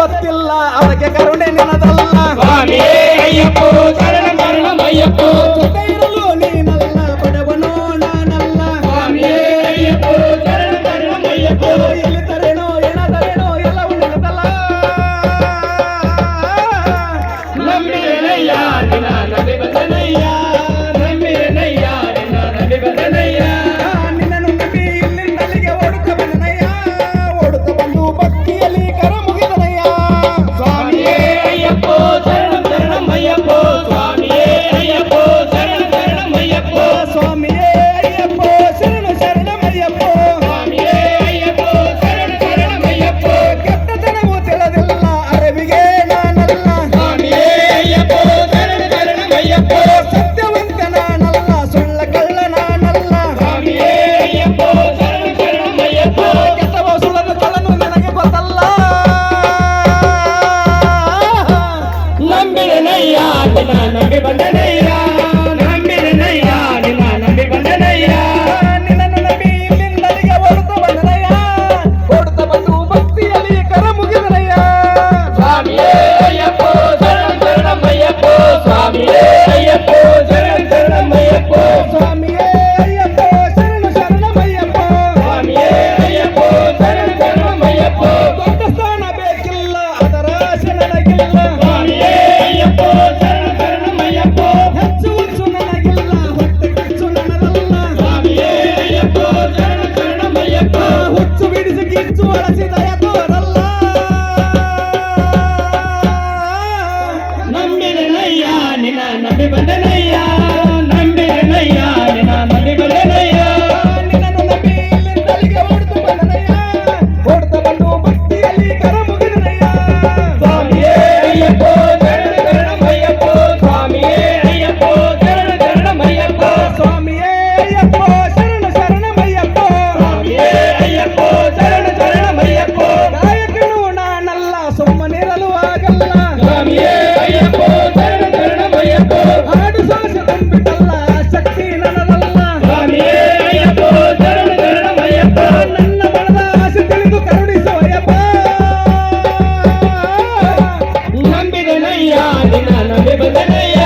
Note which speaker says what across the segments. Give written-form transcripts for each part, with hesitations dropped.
Speaker 1: ಗೊತ್ತಿಲ್ಲ ಅವರಿಗೆ ಕರುಣೆ ನಿನದಲ್ಲ
Speaker 2: ಸ್ವಾಮಿಯೇ ಅಯ್ಯಪ್ಪೋ ಶರಣ ಶರಣಮಯ್ಯಪ್ಪೋ
Speaker 1: ಇರಲು ನೀನಲ್ಲ ಬಡವನೋ ನಾನಲ್ಲ
Speaker 2: ಸ್ವಾಮಿಯೇ ಅಯ್ಯಪ್ಪೋ ಶರಣ ಶರಣಮಯ್ಯಪ್ಪೋ
Speaker 1: ಎಲ್ಲಿ ತರೇನೋ ಏನಾದರೇನೋ ಎಲ್ಲವೂ ನಿನದಲ್ಲ
Speaker 2: ನಂಬಿರನಯ್ಯ ನಿನ್ನ ನಂಬಿ ಬಂದನಯ್ಯ ನಂಬಿರನಯ್ಯ ನಿನ್ನ ನಂಬಿ ಬಂದನಯ್ಯ
Speaker 1: ನಿನ್ನನ್ನು ನಂಬಿ ಇಲ್ಲಿಂದಲ್ಲಿಗೆ ಓಡುತ್ತ ಬಂದನಯ್ಯ ಓಡುತ್ತ ಬಂದು ಭಕ್ತಿಯಲ್ಲಿ ಕರ ಮುಗಿದನಯ್ಯ
Speaker 2: ಸ್ವಾಮಿಯೇ ಅಯ್ಯಪ್ಪೋ ಶರಣ ಶರಣಮಯ್ಯಪ್ಪೋ ಸ್ವಾಮಿಯೇ ಅಯ್ಯಪ್ಪೋ ಶರಣ ಶರಣಮಯ್ಯಪ್ಪೋ
Speaker 1: ಸ್ವಾಮಿಯೇ ಅಯ್ಯಪ್ಪೋ ಶರಣ ಶರಣಮಯ್ಯಪ್ಪೋ
Speaker 2: ಸ್ವಾಮಿಯೇ ಅಯ್ಯಪ್ಪೋ ಶರಣ ಶರಣಮಯ್ಯಪ್ಪೋ
Speaker 1: ಕೆಟ್ಟತನವು ತಿಳಿದಿಲ್ಲ ಅರಿವಿಗೆ ನಾನಲ್ಲ
Speaker 2: ಸ್ವಾಮಿಯೇ ಅಯ್ಯಪ್ಪೋ ಶರಣ ಶರಣಮಯ್ಯಪ್ಪೋ
Speaker 1: ಸತ್ಯವಂತ ನಾನಲ್ಲ ಸುಳ್ಳ ಕಳ್ಳ ನಾನಲ್ಲ
Speaker 2: ಸ್ವಾಮಿಯೇ ಅಯ್ಯಪ್ಪೋ ಶರಣ ಶರಣಮಯ್ಯಪ್ಪೋ
Speaker 1: ಕೆಟ್ಟವ ಸುಳ್ಳನ್ನು ಕಳ್ಳನು ನನಗೆ ಗೊತ್ತಲ್ಲ
Speaker 2: ನಂಬಿರನಯ್ಯ ನಿನ್ನ ನಂಬಿ ಬಂದನಯ್ಯ ನಂಬಿರನಯ್ಯ ನಿನ್ನ ನಂಬಿ ಬಂದನಯ್ಯ
Speaker 1: ನಿನ್ನನ್ನು ನಂಬಿ ಇಲ್ಲಿಂದಲ್ಲಿಗೆ ಓಡುತ್ತ ಬಂದನಯ್ಯ ಓಡುತ್ತ ಬಂದು ಭಕ್ತಿಯಲ್ಲಿ ಕರ ಮುಗಿದನಯ್ಯ
Speaker 2: ಸ್ವಾಮಿಯೇ ಅಯ್ಯಪ್ಪೋ ಶರಣ ಶರಣಮಯ್ಯಪ್ಪೋ ಸ್ವಾಮಿಯೇ ಅಯ್ಯಪ್ಪೋ ಶರಣ ಶರಣಮಯ್ಯಪ್ಪೋ
Speaker 1: ಸ್ವಾಮಿಯೇ ಅಯ್ಯಪ್ಪೋ ಶರಣ ಶರಣಮಯ್ಯಪ್ಪೋ
Speaker 2: ಸ್ವಾಮಿಯೇ ಅಯ್ಯಪ್ಪೋ ಶರಣ ಶರಣಮಯ್ಯಪ್ಪೋ
Speaker 1: ದೊಡ್ಡ ಸ್ಥಾನ ಬೇಕಿಲ್ಲ ಅದರ ಆಸೆ ನನಗಿಲ್ಲ
Speaker 2: ಸ್ವಾಮಿಯೇ ಅಯ್ಯಪ್ಪೋ ಶರಣ ಶರಣಮಯ್ಯಪ್ಪೋ
Speaker 1: ಹೆಚ್ಚು ಹುಚ್ಚು ನನಗಿಲ್ಲ ಹೊಟ್ಟೆ ಕಿಚ್ಚು ನನ್ನದಲ್ಲ
Speaker 2: ಸ್ವಾಮಿಯೇ ಅಯ್ಯಪ್ಪೋ ಶರಣ ಶರಣಮಯ್ಯಪ್ಪೋ
Speaker 1: ಹುಚ್ಚು ಬಿಡಿಸಿ ಕಿಚ್ಚು ಅಳಸಿದ ತೋರಲ್ಲ
Speaker 2: ನಂಬಿರನಯ್ಯ ನಿನ್ನ ನಂಬಿ ಬಂದನಯ್ಯ ನಂಬಿರನಯ್ಯ ನಿನ್ನ ನಂಬಿ ಬಂದನಯ್ಯ
Speaker 1: ನಿನ್ನನ್ನು ನಂಬಿ ಇಲ್ಲಿಂದಲ್ಲಿಗೆ ಓಡುತ್ತ ಬಂದನಯ್ಯ ಓಡುತ್ತ ಬಂದು ಭಕ್ತಿಯಲ್ಲಿ ಕರ ಮುಗಿದನಯ್ಯ
Speaker 2: ಸ್ವಾಮಿಯೇ ಅಯ್ಯಪ್ಪೋ ಶರಣ ಶರಣಮಯ್ಯಪ್ಪೋ ಸ್ವಾಮಿಯೇ ಅಯ್ಯಪ್ಪೋ ಶರಣ ಶರಣಮಯ್ಯಪ್ಪೋ
Speaker 1: ಸ್ವಾಮಿಯೇ ಅಯ್ಯಪ್ಪೋ ಶರಣ ಶರಣಮಯ್ಯಪ್ಪೋ
Speaker 2: ಸ್ವಾಮಿಯೇ ಅಯ್ಯಪ್ಪೋ ಶರಣ ಶರಣಮಯ್ಯಪ್ಪೋ
Speaker 1: ಗಾಯಕನು ನಾನಲ್ಲ ಸುಮ್ಮನಿರಲು ಆಗಲ್ಲ
Speaker 2: ಸ್ವಾಮಿಯೇ ಅಯ್ಯಪ್ಪೋ ಶರಣ ಶರಣಮಯ್ಯಪ್ಪೋ
Speaker 1: ಹಾಡು ಸಾಸ ತುಂಬಿಟ್ಟಲ್ಲ ಶಕ್ತಿ ನನ್ನದಲ್ಲ
Speaker 2: ಸ್ವಾಮಿಯೇ ಅಯ್ಯಪ್ಪೋ ಶರಣ ಶರಣಮಯ್ಯಪ್ಪೋ
Speaker 1: ನನ್ನ ಬಣದ ಆಸೆ ತಿಳಿದು ಕರುಣಿಸುವಯ್ಯಪ್ಪ
Speaker 2: ನಂಬಿದನಯ್ಯ ನಿನ್ನ ನಂಬಿ ಬಂದನಯ್ಯ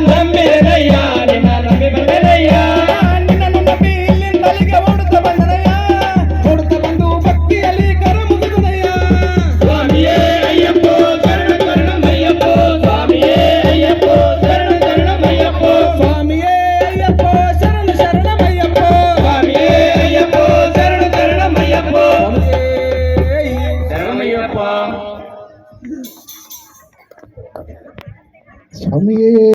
Speaker 2: ನಂಬಿದನಯ್ಯ ನಿನ್ನ ನಂಬಿ ಬಂದನಯ್ಯ
Speaker 1: ನಿನ್ನನ್ನು ನಂಬಿ ಇಲ್ಲಿಂದಲ್ಲಿಗೆ ಓಡುತ್ತ ಬಂದನಯ್ಯ ಓಡುತ್ತ ಬಂದು ಭಕ್ತಿಯಲ್ಲಿ ಕರ ಮುಗಿದನಯ್ಯ
Speaker 2: ಸ್ವಾಮಿಯೇ ಅಯ್ಯಪ್ಪೋ ಶರಣ ಶರಣಮಯ್ಯಪ್ಪೋ ಸ್ವಾಮಿಯೇ ಅಯ್ಯಪ್ಪೋ ಶರಣ ಶರಣಮಯ್ಯಪ್ಪೋ
Speaker 1: ಸ್ವಾಮಿಯೇ ಅಯ್ಯಪ್ಪೋ ಶರಣ ಶರಣಮಯ್ಯಪ್ಪೋ
Speaker 2: ಸ್ವಾಮಿಯೇ ಅಯ್ಯಪ್ಪೋ ಶರಣ ಶರಣಮಯ್ಯಪ್ಪೋ ಶರಣಮಯ್ಯಪ್ಪ
Speaker 1: ಸ್ವಾಮಿಯೇ